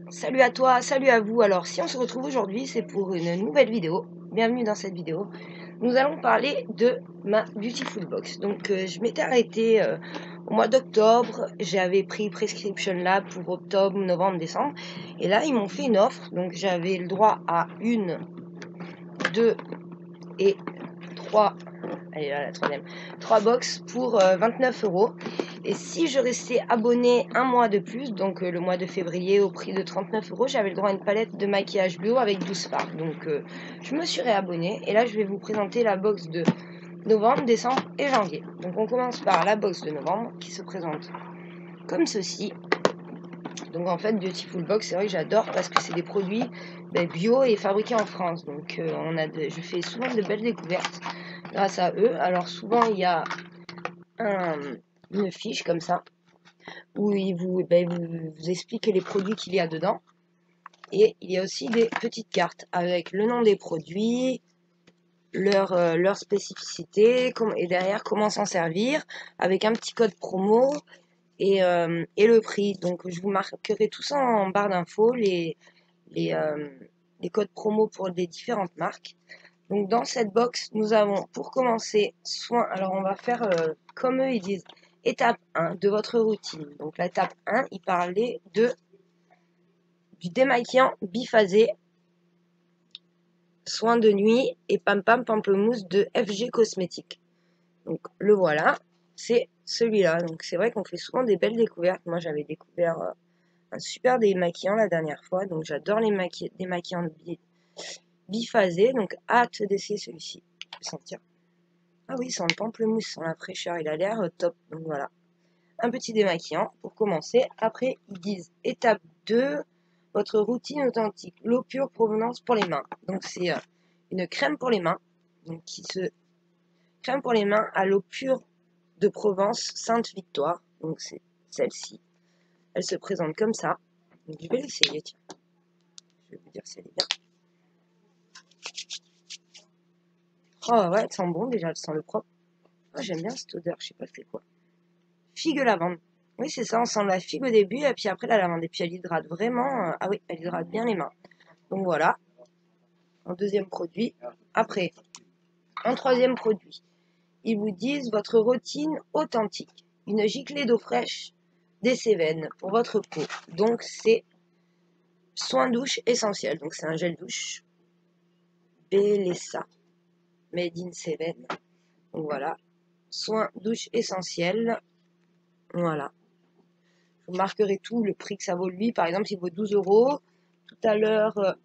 Salut à toi, salut à vous. Alors, si on se retrouve aujourd'hui, c'est pour une nouvelle vidéo. Bienvenue dans cette vidéo. Nous allons parler de ma Beautiful Box. Donc, je m'étais arrêtée au mois d'octobre. J'avais pris Prescription Lab pour octobre, novembre, décembre. Et là, ils m'ont fait une offre. Donc, j'avais le droit à une, deux et trois. Allez, là, la troisième. 3 box pour 29 euros. Et si je restais abonné un mois de plus, donc le mois de février au prix de 39 euros, j'avais le droit à une palette de maquillage bio avec 12 fards. Donc je me suis réabonné. Et là, je vais vous présenter la box de novembre, décembre et janvier. Donc on commence par la box de novembre qui se présente comme ceci. Donc en fait, Beautiful Box, c'est vrai que j'adore parce que c'est des produits bio et fabriqués en France. Donc je fais souvent de belles découvertes grâce à eux. Alors souvent, il y a une fiche comme ça où il vous explique les produits qu'il y a dedans. Et il y a aussi des petites cartes avec le nom des produits, leur spécificité, et derrière comment s'en servir, avec un petit code promo et le prix. Donc je vous marquerai tout ça en barre d'infos, les, euh, les codes promo pour les différentes marques. Donc dans cette box, nous avons pour commencer soin. Alors on va faire comme eux ils disent étape 1 de votre routine. Donc l'étape 1, il parlait du démaquillant biphasé, soin de nuit et pam pam pamplemousse de FG Cosmétiques. Donc le voilà, c'est celui-là. Donc c'est vrai qu'on fait souvent des belles découvertes. Moi j'avais découvert un super démaquillant la dernière fois. Donc j'adore les démaquillants biphasés. Donc hâte d'essayer celui-ci. Sentir. Ah oui, sans le pamplemousse, sans la fraîcheur, il a l'air top. Donc voilà. Un petit démaquillant pour commencer. Après, ils disent étape 2, votre routine authentique, l'eau pure provenance pour les mains. Donc c'est une crème pour les mains, donc crème pour les mains à l'eau pure de Provence Sainte Victoire. Donc c'est celle-ci. Elle se présente comme ça. Donc je vais l'essayer, tiens. Je vais vous dire si elle est bien. Oh ouais, elle sent bon déjà, elle sent le propre. Oh, j'aime bien cette odeur, je sais pas c'est quoi. Figue lavande. Oui, c'est ça, on sent la figue au début et puis après la lavande. Et puis elle hydrate vraiment. Ah oui, elle hydrate bien les mains. Donc voilà, en deuxième produit. Après, en troisième produit, ils vous disent votre routine authentique. Une giclée d'eau fraîche des Cévennes pour votre peau. Donc c'est soin douche essentiel. Donc c'est un gel douche Bellessa Made in Cévennes. Donc voilà, soin douche essentiel. Voilà. Je vous marquerai tout, le prix que ça vaut lui. Par exemple, il vaut 12 euros. Tout à l'heure,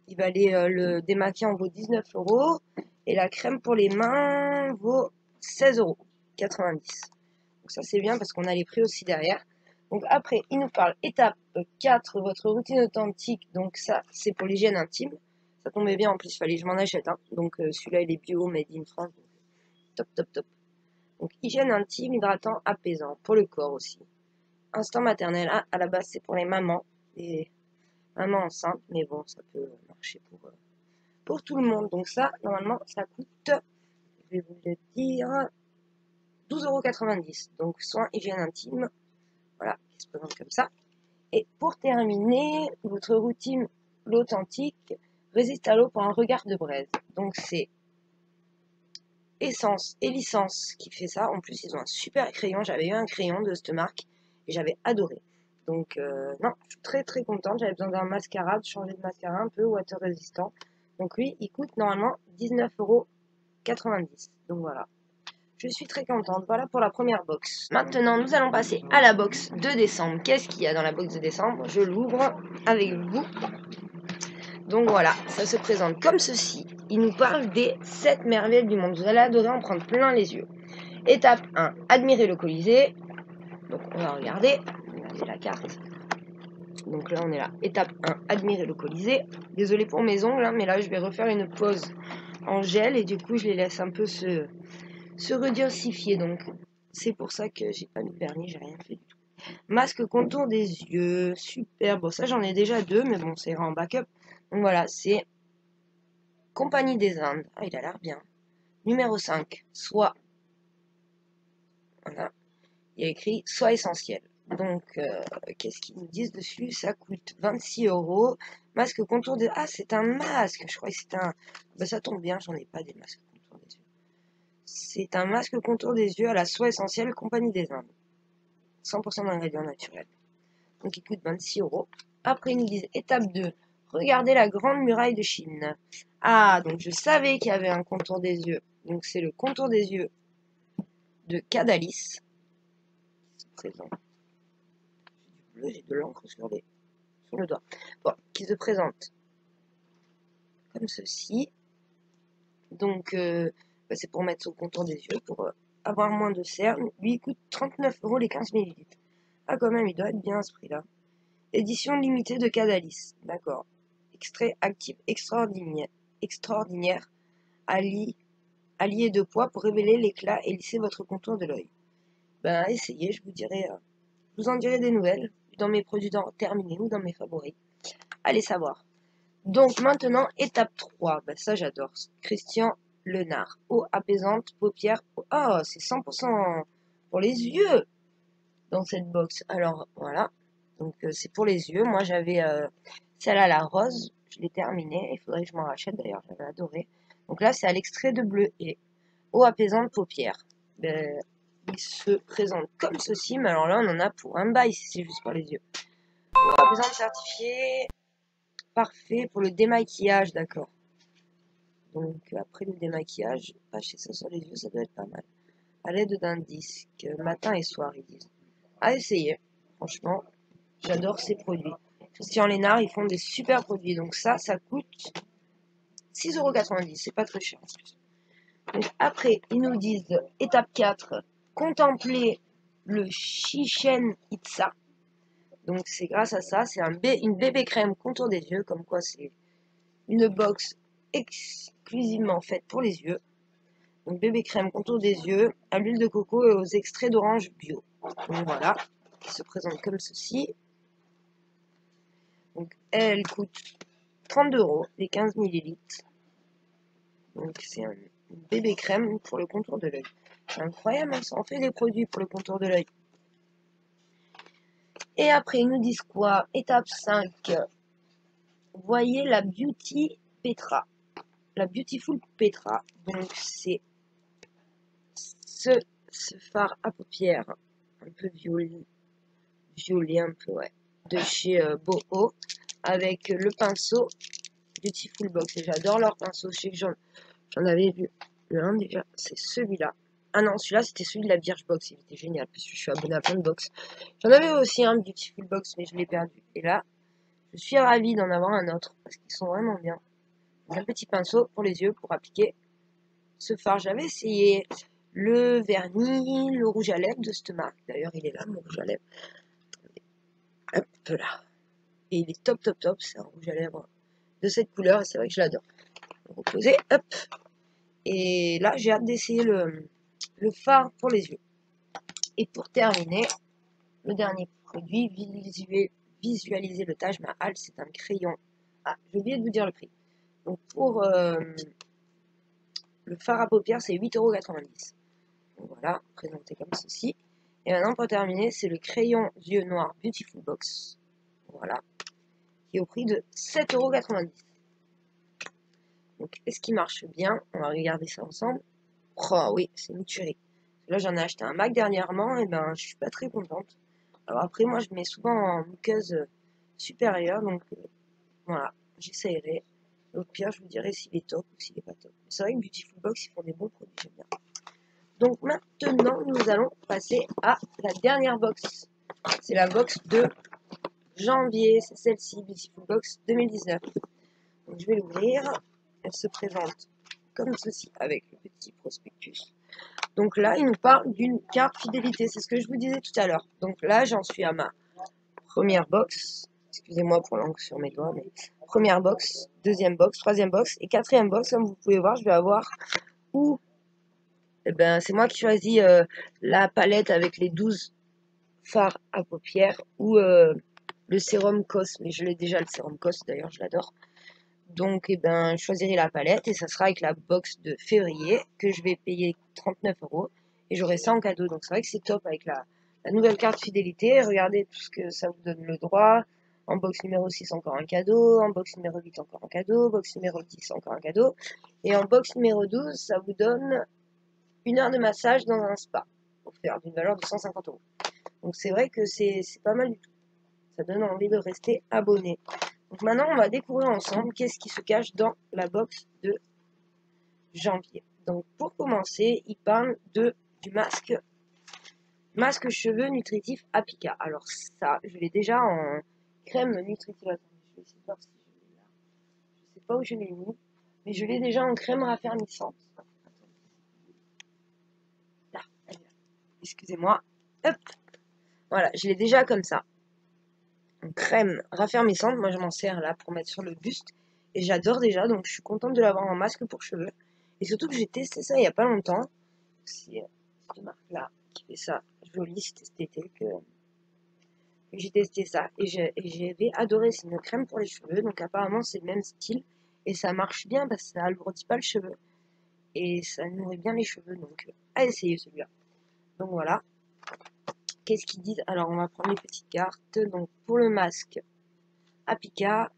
il valait le démaquillant vaut 19 euros. Et la crème pour les mains vaut 16,90 euros. Donc ça c'est bien parce qu'on a les prix aussi derrière. Donc après, il nous parle étape 4, votre routine authentique. Donc ça, c'est pour l'hygiène intime. Ça tombait bien en plus, il fallait que je m'en achète. Hein. Donc celui-là, il est bio, made in France. Top, top, top. Donc hygiène intime, hydratant, apaisant. Pour le corps aussi. Instant maternel. Ah, à la base, c'est pour les mamans. Les mamans enceintes. Mais bon, ça peut marcher pour tout le monde. Donc ça, normalement, ça coûte, je vais vous le dire, 12,90 €. Donc soin hygiène intime. Voilà, qui se présente comme ça. Et pour terminer, votre routine, l'authentique, résiste à l'eau pour un regard de braise. Donc c'est Essence et Licence qui fait ça. En plus, ils ont un super crayon. J'avais eu un crayon de cette marque et j'avais adoré. Donc non, je suis très très contente. J'avais besoin d'un mascara, de changer de mascara un peu water résistant. Donc lui, il coûte normalement 19,90 €. Donc voilà. Je suis très contente. Voilà pour la première box. Maintenant, nous allons passer à la box de décembre. Qu'est-ce qu'il y a dans la box de décembre? Je l'ouvre avec vous. Donc voilà, ça se présente comme ceci. Il nous parle des 7 merveilles du monde. Vous allez adorer en prendre plein les yeux. Étape 1, admirer le Colisée. Donc on va regarder. Regardez la carte. Donc là, on est là. Étape 1, admirer le Colisée. Désolé pour mes ongles, hein, mais là, je vais refaire une pause en gel et du coup, je les laisse un peu se redurcifier. Donc c'est pour ça que j'ai pas mis de vernis, j'ai rien fait du tout. Masque contour des yeux, super. Bon, ça j'en ai déjà 2, mais bon, c'est en backup. Donc voilà, c'est Compagnie des Indes. Ah, il a l'air bien. Numéro 5, soit. Voilà. Il y a écrit soit essentiel. Donc, qu'est-ce qu'ils nous disent dessus? Ça coûte 26 €. Masque contour des... Ah, c'est un masque. Je crois que c'est un... Bah, ça tombe bien, j'en ai pas des masques contour des yeux. C'est un masque contour des yeux à la soie essentielle Compagnie des Indes. 100% d'ingrédients naturels. Donc, il coûte 26 €. Après, ils nous disent étape 2. Regardez la grande muraille de Chine. Ah, donc je savais qu'il y avait un contour des yeux. Donc, c'est le contour des yeux de Cadalis. Présent. J'ai du bleu, j'ai de l'encre sur le doigt. Bon, qui se présente comme ceci. Donc, bah, c'est pour mettre au contour des yeux, pour avoir moins de cernes. Lui, il coûte 39 € les 15 ml. Ah, quand même, il doit être bien à ce prix-là. Édition limitée de Cadalis. D'accord. Extrait actif extraordinaire. Allié de poids pour révéler l'éclat et lisser votre contour de l'œil. Ben, essayez, je vous en dirai des nouvelles dans mes produits terminés ou dans mes favoris. Allez savoir. Donc maintenant, étape 3. Ben, ça, j'adore. Christian Lenard. Eau apaisante, paupières. Oh, c'est 100% pour les yeux dans cette box. Alors, voilà. Donc, c'est pour les yeux. Moi, j'avais celle à la rose. Je l'ai terminée. Il faudrait que je m'en rachète d'ailleurs. J'avais adoré. Donc là, c'est à l'extrait de bleu et eau apaisante, paupières. Ben, il se présente comme ceci. Mais alors là, on en a pour un bail si c'est juste pour les yeux. Eau apaisante certifiée. Parfait pour le démaquillage, d'accord. Donc après le démaquillage, passer ça sur les yeux, ça doit être pas mal. À l'aide d'un disque, matin et soir, ils disent. À essayer, franchement, j'adore ces produits. Christian Lénard, ils font des super produits. Donc ça coûte 6,90 €, c'est pas très cher en plus. Donc après, ils nous disent, étape 4, contempler le Chichen Itza. Donc c'est grâce à ça, c'est une bébé crème contour des yeux, comme quoi c'est une box exclusivement faite pour les yeux. Donc bébé crème contour des yeux, à l'huile de coco et aux extraits d'orange bio. Donc voilà, qui se présente comme ceci. Donc elle coûte 32 € les 15 ml. Donc c'est une bébé crème pour le contour de l'œil. C'est incroyable, ça en fait des produits pour le contour de l'œil. Et après, ils nous disent quoi? Étape 5. Voyez la Beauty Petra. La Beautiful Petra. Donc c'est ce fard à paupières un peu violet un peu, ouais, de chez Boho, avec le pinceau Beautiful Box. Et j'adore leur pinceau. Je sais que j'en avais vu un déjà, c'est celui-là. Ah non, celui-là c'était celui de la Birchbox, il était génial parce que je suis abonné à plein de box. J'en avais aussi un Beautiful Box, mais je l'ai perdu. Et là, je suis ravie d'en avoir un autre parce qu'ils sont vraiment bien. Un petit pinceau pour les yeux pour appliquer ce fard. J'avais essayé le vernis, le rouge à lèvres de cette marque. D'ailleurs, il est là, mon rouge à lèvres. Hop là. Et il est top. C'est un rouge à lèvres de cette couleur. Et c'est vrai que je l'adore. Reposer, hop. Et là, j'ai hâte d'essayer le fard pour les yeux. Et pour terminer, le dernier produit, visualiser le Taj Mahal, c'est un crayon. Ah, j'ai oublié de vous dire le prix. Donc pour le fard à paupières, c'est 8,90 €. Donc voilà, présenté comme ceci. Et maintenant, pour terminer, c'est le crayon yeux noirs Beautiful Box. Voilà. Qui est au prix de 7,90 €. Donc, est-ce qu'il marche bien? On va regarder ça ensemble. Oh oui, c'est une tuerie. Là, j'en ai acheté un Mac dernièrement, et ben, je suis pas très contente. Alors après, moi, je mets souvent en muqueuse supérieure, donc voilà, j'essayerai. Au pire, je vous dirai s'il est top ou s'il est pas top. C'est vrai que Beautiful Box, ils font des bons produits, j'aime bien. Donc maintenant, nous allons passer à la dernière box. C'est la box de janvier, c'est celle-ci, Beautiful Box 2019. Donc je vais l'ouvrir. Elle se présente comme ceci avec le petit prospectus. Donc là, il nous parle d'une carte fidélité, c'est ce que je vous disais tout à l'heure. Donc là, j'en suis à ma première box. Excusez-moi pour l'encre sur mes doigts, mais première box, deuxième box, troisième box et quatrième box. Comme vous pouvez voir, je vais avoir où eh ben, c'est moi qui choisis la palette avec les 12 fards à paupières ou le sérum Cos. Mais je l'ai déjà, le sérum Cos, d'ailleurs, je l'adore. Donc, eh ben, je choisirai la palette et ça sera avec la box de février que je vais payer 39 € et j'aurai ça en cadeau. Donc, c'est vrai que c'est top avec la La nouvelle carte fidélité, regardez tout ce que ça vous donne le droit. En box numéro 6, encore un cadeau. En box numéro 8, encore un cadeau. Box numéro 10, encore un cadeau. Et en box numéro 12, ça vous donne 1 heure de massage dans un spa, offert d'une valeur de 150 €. Donc c'est vrai que c'est pas mal du tout. Ça donne envie de rester abonné. Donc maintenant, on va découvrir ensemble qu'est-ce qui se cache dans la box de janvier. Donc pour commencer, il parle du masque cheveux nutritif Apika. Alors ça, je l'ai déjà en crème nutritive. Attendez, je vais essayer de voir si je l'ai là. Je sais pas où je l'ai mis, mais je l'ai déjà en crème raffermissante. Là, elle est là. Excusez-moi. Hop. Voilà, je l'ai déjà comme ça. En crème raffermissante, moi je m'en sers là pour mettre sur le buste. Et j'adore déjà, donc je suis contente de l'avoir en masque pour cheveux. Et surtout que j'ai testé ça il n'y a pas longtemps. C'est cette marque-là qui fait ça joli, c'était cet été que j'ai testé ça. Et j'avais adoré, c'est une crème pour les cheveux. Donc apparemment c'est le même style. Et ça marche bien parce que ça alourdit pas le cheveu. Et ça nourrit bien les cheveux. Donc à essayer celui-là. Donc voilà. Qu'est-ce qu'ils disent? Alors on va prendre les petites cartes. Donc pour le masque Apika,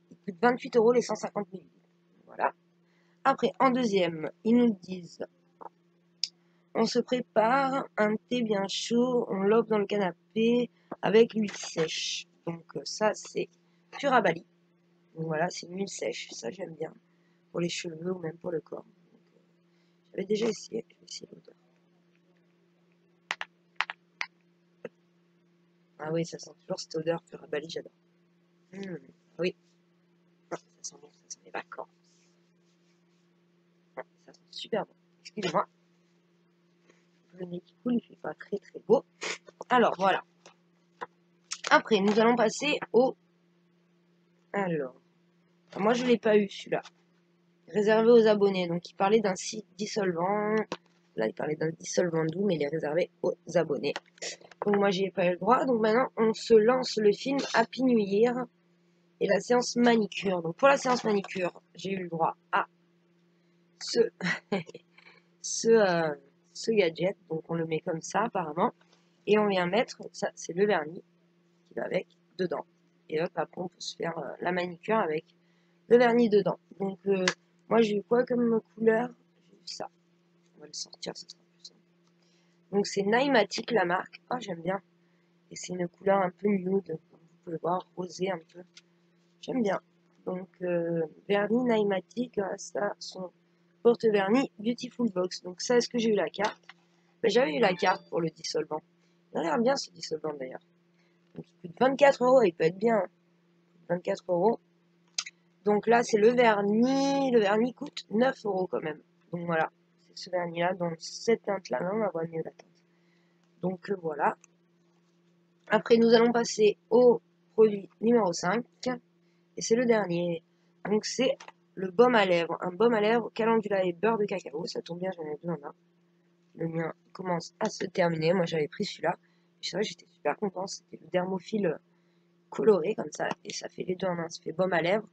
il coûte 28 € les 150 ml. Voilà. Après, en deuxième, ils nous disent on se prépare un thé bien chaud, on l'offre dans le canapé avec l'huile sèche. Donc ça, c'est pur à Bali. Donc voilà, c'est une huile sèche. Ça, j'aime bien. Pour les cheveux ou même pour le corps. J'avais déjà essayé. Je vais essayer l'odeur. Ah oui, ça sent toujours cette odeur pur à Bali, j'adore. Oui. Ça sent bon, ça sent les vacances. Ça sent super bon. Excusez-moi. Le nez qui coule, il fait pas très très beau. Alors voilà. Après, nous allons passer au... Alors, moi je l'ai pas eu celui-là. Réservé aux abonnés. Donc il parlait d'un site dissolvant. Là, il parlait d'un dissolvant doux, mais il est réservé aux abonnés. Donc moi, j'y ai pas eu le droit. Donc maintenant, on se lance le film Happy New Year et la séance manicure. Donc pour la séance manicure, j'ai eu le droit à ce, ce gadget. Donc on le met comme ça, apparemment. Et on vient mettre, ça c'est le vernis qui va avec, dedans. Et hop, après on peut se faire la manicure avec le vernis dedans. Donc moi j'ai eu quoi comme couleur? J'ai eu ça. On va le sortir, ça sera plus simple. Donc c'est Naimatic la marque. Ah, j'aime bien. Et c'est une couleur un peu nude, comme vous pouvez voir, rosé un peu. J'aime bien. Donc vernis Naimatic, ça son porte-vernis Beautiful Box. Donc ça, est-ce que j'ai eu la carte? Ben, j'avais eu la carte pour le dissolvant. Il a l'air bien ce dissolvant d'ailleurs. Donc il coûte 24 €, il peut être bien. 24 €. Donc là, c'est le vernis. Le vernis coûte 9 € quand même. Donc voilà, c'est ce vernis-là, dans cette teinte-là. Non, on va voir mieux la teinte. Donc voilà. Après, nous allons passer au produit numéro 5. Et c'est le dernier. Donc c'est le baume à lèvres. Un baume à lèvres calendula et beurre de cacao. Ça tombe bien, j'en ai besoin là. Le mien commence à se terminer. Moi, j'avais pris celui-là. C'est vrai, j'étais super content. C'était le dermophile coloré comme ça. Et ça fait les deux en un. Ça fait baume à lèvres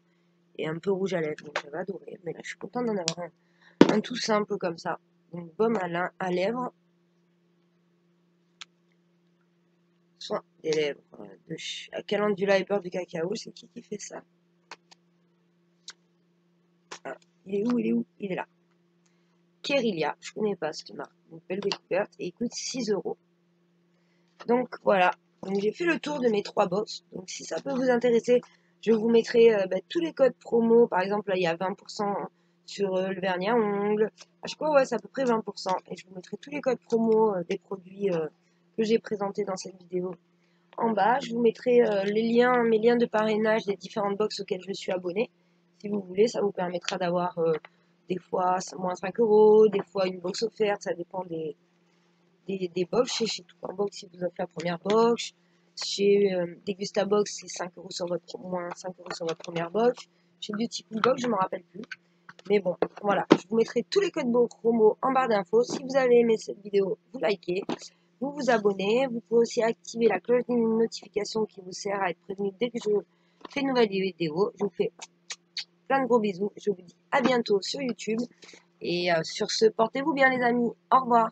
et un peu rouge à lèvres. Donc j'avais adoré. Mais là, je suis contente d'en avoir un tout simple comme ça. Donc baume à lèvres. Soin des lèvres. De calendula et beurre de cacao. C'est qui fait ça? Ah, il est où? Il est où? Il est là. Kerilia, je connais pas cette marque. Une belle découverte. Et il coûte 6 €. Donc voilà. Donc j'ai fait le tour de mes 3 box. Donc si ça peut vous intéresser, je vous mettrai tous les codes promo. Par exemple, là il y a 20% sur le vernis à ongles. À chaque fois, ouais, c'est à peu près 20%. Et je vous mettrai tous les codes promo des produits que j'ai présentés dans cette vidéo en bas. Je vous mettrai mes liens de parrainage des différentes box auxquelles je suis abonnée. Si vous voulez, ça vous permettra d'avoir des fois moins 5 €, des fois une box offerte. Ça dépend des box. Chez Tout en Box, si vous offrez la première box. Chez Degustabox, c'est 5 € sur votre, moins 5 € sur votre première box. Chez Beautiful Box, je ne me rappelle plus. Mais bon, voilà. Je vous mettrai tous les codes promo en barre d'infos. Si vous avez aimé cette vidéo, vous likez. Vous vous abonnez. Vous pouvez aussi activer la cloche de notification qui vous sert à être prévenu dès que je fais une nouvelle vidéo. Je vous fais plein de gros bisous. Je vous dis à bientôt sur YouTube. Et sur ce, portez-vous bien les amis. Au revoir.